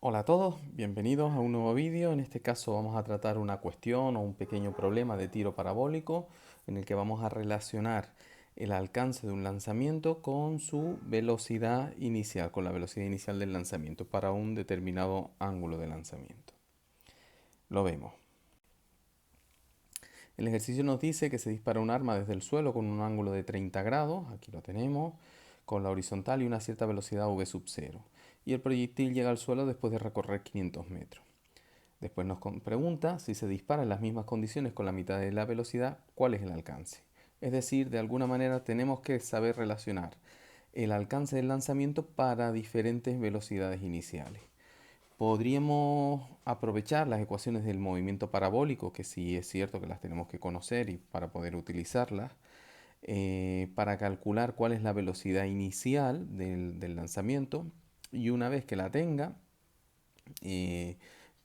Hola a todos, bienvenidos a un nuevo vídeo. En este caso vamos a tratar una cuestión o un pequeño problema de tiro parabólico en el que vamos a relacionar el alcance de un lanzamiento con su velocidad inicial, con la velocidad inicial del lanzamiento para un determinado ángulo de lanzamiento. Lo vemos. El ejercicio nos dice que se dispara un arma desde el suelo con un ángulo de 30 grados, aquí lo tenemos, con la horizontal y una cierta velocidad v sub 0. Y el proyectil llega al suelo después de recorrer 500 metros. Después nos pregunta si se dispara en las mismas condiciones con la mitad de la velocidad, ¿cuál es el alcance? Es decir, de alguna manera tenemos que saber relacionar el alcance del lanzamiento para diferentes velocidades iniciales. Podríamos aprovechar las ecuaciones del movimiento parabólico, que sí es cierto que las tenemos que conocer y para poder utilizarlas, para calcular cuál es la velocidad inicial del lanzamiento. Y una vez que la tenga, eh,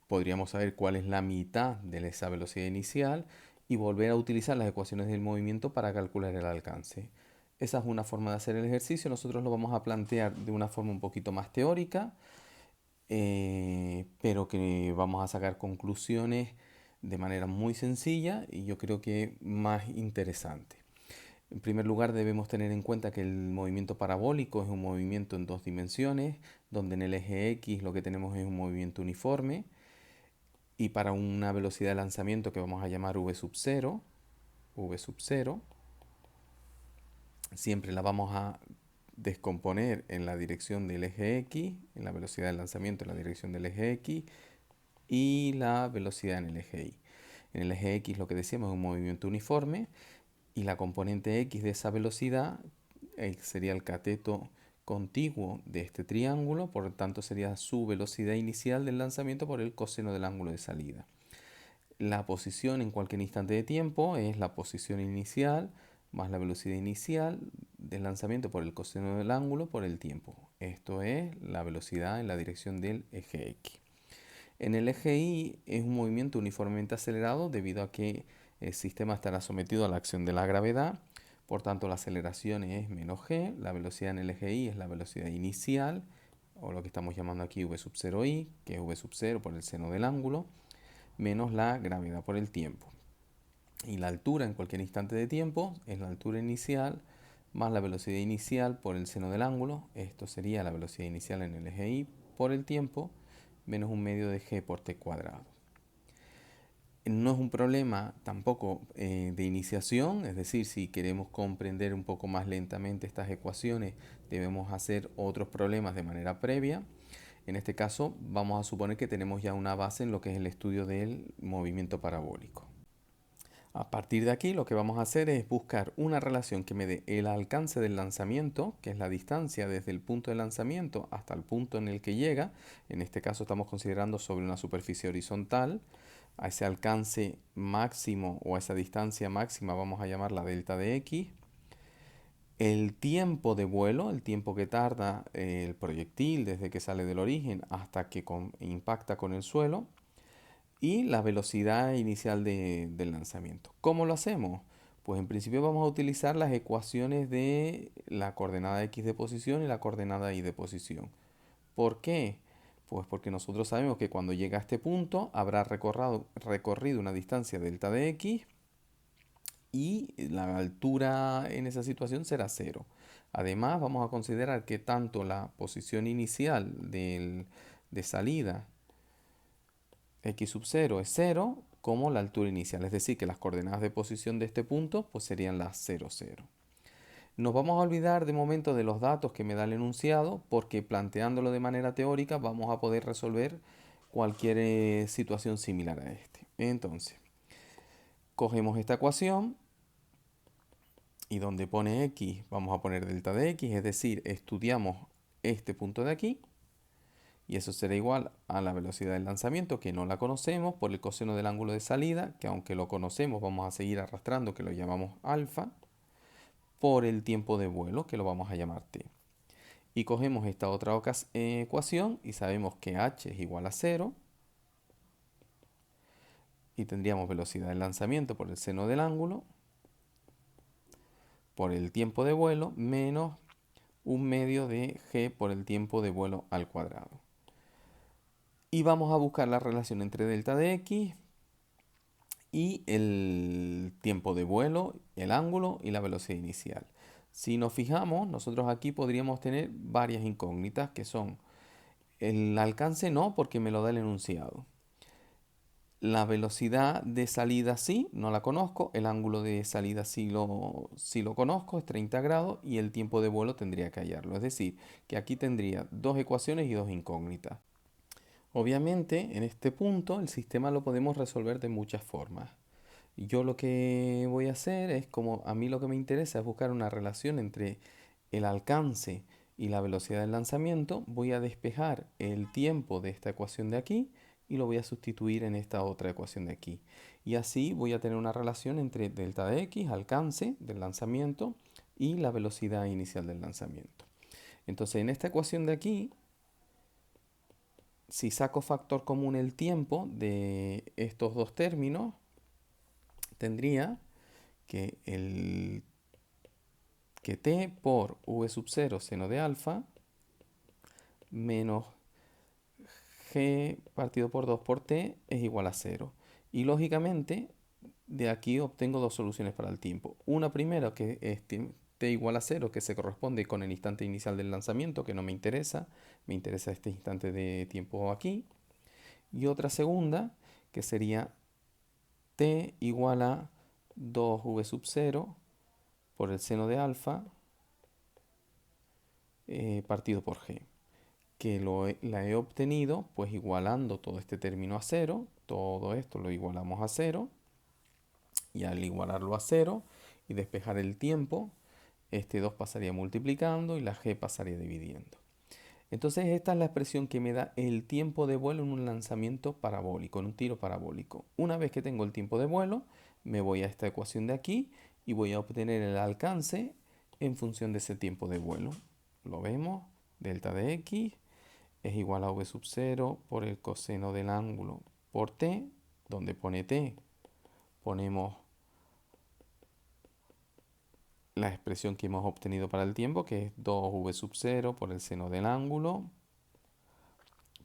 podríamos saber cuál es la mitad de esa velocidad inicial y volver a utilizar las ecuaciones del movimiento para calcular el alcance. Esa es una forma de hacer el ejercicio. Nosotros lo vamos a plantear de una forma un poquito más teórica, pero que vamos a sacar conclusiones de manera muy sencilla y yo creo que más interesante. En primer lugar, debemos tener en cuenta que el movimiento parabólico es un movimiento en dos dimensiones, donde en el eje X lo que tenemos es un movimiento uniforme y para una velocidad de lanzamiento que vamos a llamar v sub 0, siempre la vamos a descomponer en la dirección del eje X, en la velocidad de lanzamiento en la dirección del eje X y la velocidad en el eje Y. En el eje X lo que decíamos es un movimiento uniforme y la componente X de esa velocidad sería el cateto contiguo de este triángulo, por lo tanto sería su velocidad inicial del lanzamiento por el coseno del ángulo de salida. La posición en cualquier instante de tiempo es la posición inicial más la velocidad inicial del lanzamiento por el coseno del ángulo por el tiempo. Esto es la velocidad en la dirección del eje X. En el eje Y es un movimiento uniformemente acelerado debido a que el sistema estará sometido a la acción de la gravedad. Por tanto, la aceleración es menos g. La velocidad en el eje Y es la velocidad inicial, o lo que estamos llamando aquí v sub 0i, que es v sub 0 por el seno del ángulo, menos la gravedad por el tiempo. Y la altura en cualquier instante de tiempo es la altura inicial más la velocidad inicial por el seno del ángulo. Esto sería la velocidad inicial en el eje Y por el tiempo menos un medio de g por t cuadrado. No es un problema tampoco de iniciación, es decir, si queremos comprender un poco más lentamente estas ecuaciones, debemos hacer otros problemas de manera previa. En este caso, vamos a suponer que tenemos ya una base en lo que es el estudio del movimiento parabólico. A partir de aquí, lo que vamos a hacer es buscar una relación que me dé el alcance del lanzamiento, que es la distancia desde el punto de lanzamiento hasta el punto en el que llega. En este caso estamos considerando sobre una superficie horizontal. A ese alcance máximo o a esa distancia máxima vamos a llamarla delta de x. El tiempo de vuelo, el tiempo que tarda el proyectil desde que sale del origen hasta que impacta con el suelo, y la velocidad inicial del lanzamiento. ¿Cómo lo hacemos? Pues en principio vamos a utilizar las ecuaciones de la coordenada x de posición y la coordenada y de posición. ¿Por qué? Pues porque nosotros sabemos que cuando llega a este punto habrá recorrido una distancia delta de x y la altura en esa situación será 0. Además vamos a considerar que tanto la posición inicial de salida x sub 0 es 0 como la altura inicial, es decir, que las coordenadas de posición de este punto pues serían las 0, 0. Nos vamos a olvidar de momento de los datos que me da el enunciado porque planteándolo de manera teórica vamos a poder resolver cualquier situación similar a este. Entonces, cogemos esta ecuación y donde pone x vamos a poner delta de x, es decir, estudiamos este punto de aquí. Y eso será igual a la velocidad del lanzamiento, que no la conocemos, por el coseno del ángulo de salida, que aunque lo conocemos vamos a seguir arrastrando, que lo llamamos alfa, por el tiempo de vuelo, que lo vamos a llamar t. Y cogemos esta otra ecuación y sabemos que h es igual a 0. Y tendríamos velocidad del lanzamiento por el seno del ángulo, por el tiempo de vuelo, menos un medio de g por el tiempo de vuelo al cuadrado. Y vamos a buscar la relación entre delta de x y el tiempo de vuelo, el ángulo y la velocidad inicial. Si nos fijamos, nosotros aquí podríamos tener varias incógnitas que son el alcance no, porque me lo da el enunciado. La velocidad de salida sí, no la conozco. El ángulo de salida sí lo conozco, es 30 grados. Y el tiempo de vuelo tendría que hallarlo. Es decir, que aquí tendría dos ecuaciones y dos incógnitas. Obviamente, en este punto, el sistema lo podemos resolver de muchas formas. Yo lo que voy a hacer es, como a mí lo que me interesa es buscar una relación entre el alcance y la velocidad del lanzamiento, voy a despejar el tiempo de esta ecuación de aquí y lo voy a sustituir en esta otra ecuación de aquí. Y así voy a tener una relación entre delta de x, alcance del lanzamiento, y la velocidad inicial del lanzamiento. Entonces, en esta ecuación de aquí, si saco factor común el tiempo de estos dos términos, tendría que t por v sub 0 seno de alfa menos g partido por 2 por t es igual a 0. Y lógicamente, de aquí obtengo dos soluciones para el tiempo. Una primera que es t igual a 0, que se corresponde con el instante inicial del lanzamiento, que no me interesa. Me interesa este instante de tiempo aquí. Y otra segunda, que sería t igual a 2v sub 0 por el seno de alfa partido por g, que la he obtenido pues igualando todo este término a 0, todo esto lo igualamos a 0, y al igualarlo a 0 y despejar el tiempo, este 2 pasaría multiplicando y la g pasaría dividiendo. Entonces esta es la expresión que me da el tiempo de vuelo en un lanzamiento parabólico, en un tiro parabólico. Una vez que tengo el tiempo de vuelo, me voy a esta ecuación de aquí y voy a obtener el alcance en función de ese tiempo de vuelo. Lo vemos, delta de x es igual a v sub 0 por el coseno del ángulo por t, donde pone t, ponemos la expresión que hemos obtenido para el tiempo, que es 2v sub 0 por el seno del ángulo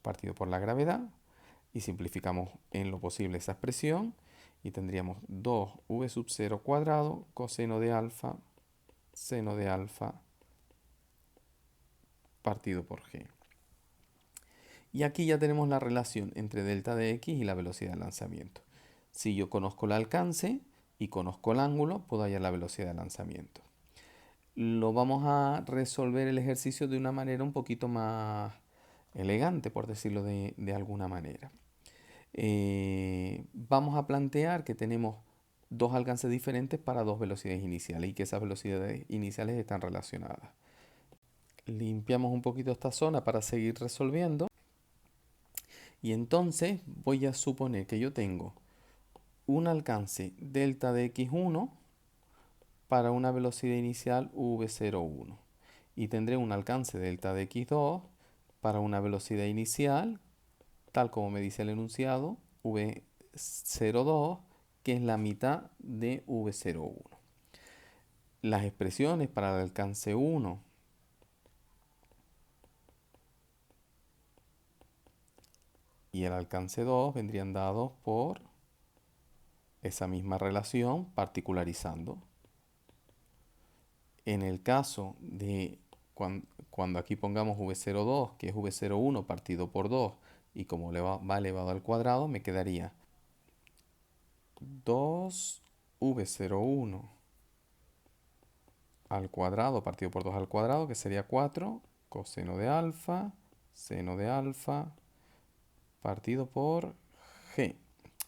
partido por la gravedad, y simplificamos en lo posible esa expresión y tendríamos 2v sub 0 cuadrado coseno de alfa seno de alfa partido por g. Y aquí ya tenemos la relación entre delta de x y la velocidad de lanzamiento. Si yo conozco el alcance y conozco el ángulo, puedo hallar la velocidad de lanzamiento. Lo vamos a resolver el ejercicio de una manera un poquito más elegante, por decirlo de alguna manera. Vamos a plantear que tenemos dos alcances diferentes para dos velocidades iniciales y que esas velocidades iniciales están relacionadas. Limpiamos un poquito esta zona para seguir resolviendo. Y entonces voy a suponer que yo tengo un alcance delta de x1 para una velocidad inicial v01. Y tendré un alcance delta de x2 para una velocidad inicial, tal como me dice el enunciado, v02, que es la mitad de v01. Las expresiones para el alcance 1 y el alcance 2 vendrían dados por esa misma relación particularizando. En el caso de cuando aquí pongamos v02, que es v01 partido por 2, y como va elevado al cuadrado, me quedaría 2v01 al cuadrado partido por 2 al cuadrado, que sería 4 coseno de alfa, seno de alfa, partido por g.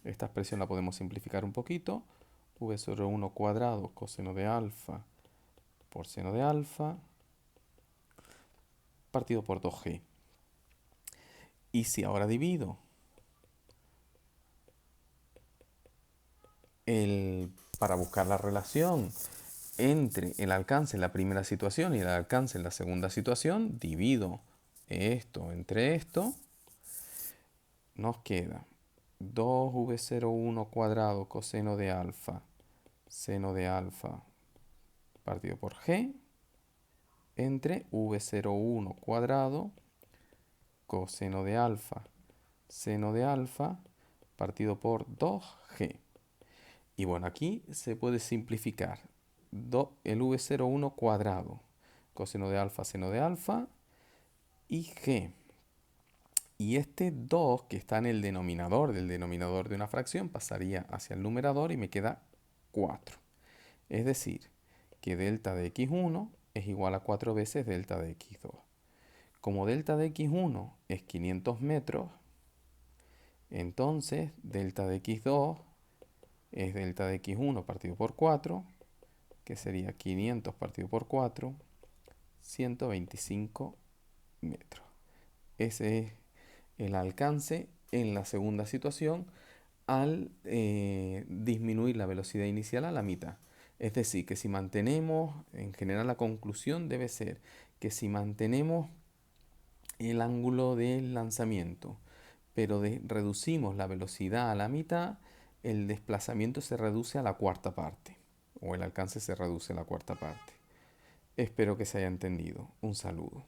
Esta expresión la podemos simplificar un poquito. v01 cuadrado coseno de alfa por seno de alfa, partido por 2g. Y si ahora divido para buscar la relación entre el alcance en la primera situación y el alcance en la segunda situación, divido esto entre esto, nos queda 2v01 cuadrado coseno de alfa seno de alfa partido por g entre v01 cuadrado coseno de alfa seno de alfa partido por 2G. Y bueno, aquí se puede simplificar el V01 cuadrado, coseno de alfa, seno de alfa y G. Y este 2 que está en el denominador del denominador de una fracción pasaría hacia el numerador y me queda 4. Es decir, que delta de x1 es igual a 4 veces delta de x2. Como delta de x1 es 500 metros, entonces delta de x2 es delta de x1 partido por 4, que sería 500 partido por 4, 125 metros. Ese es el alcance en la segunda situación al disminuir la velocidad inicial a la mitad. Es decir, que si mantenemos, en general la conclusión debe ser que si mantenemos el ángulo del lanzamiento, pero reducimos la velocidad a la mitad, el desplazamiento se reduce a la cuarta parte, o el alcance se reduce a la cuarta parte. Espero que se haya entendido. Un saludo.